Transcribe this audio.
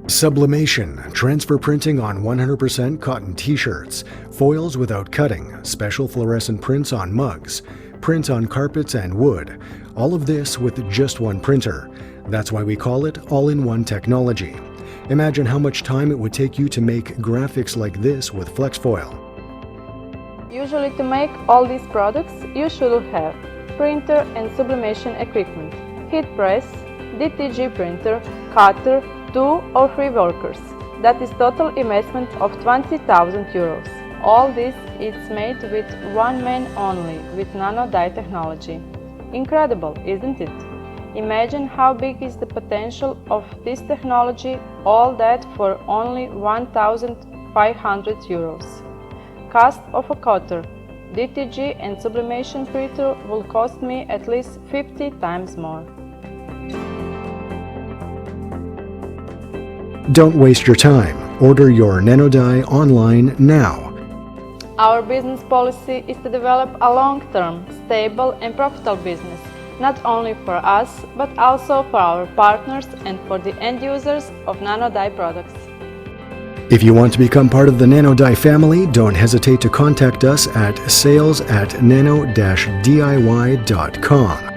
Sublimation, transfer printing on 100% cotton t-shirts, foils without cutting, special fluorescent prints on mugs, print on carpets and wood, all of this with just one printer. That's why we call it all-in-one technology. Imagine how much time it would take you to make graphics like this with flex foil. Usually to make all these products, you should have printer and sublimation equipment, heat press, DTG printer, cutter, 2 or 3 workers. That is total investment of 20,000 euros. All this is made with one man only, with NanoDiy technology. Incredible, isn't it? Imagine how big is the potential of this technology, all that for only 1,500 euros. Cost of a cutter, DTG and sublimation printer will cost me at least 50 times more. Don't waste your time. Order your NanoDiy online now. Our business policy is to develop a long-term, stable and profitable business, not only for us, but also for our partners and for the end users of NanoDiy products. If you want to become part of the NanoDiy family, don't hesitate to contact us at sales@nano-diy.com.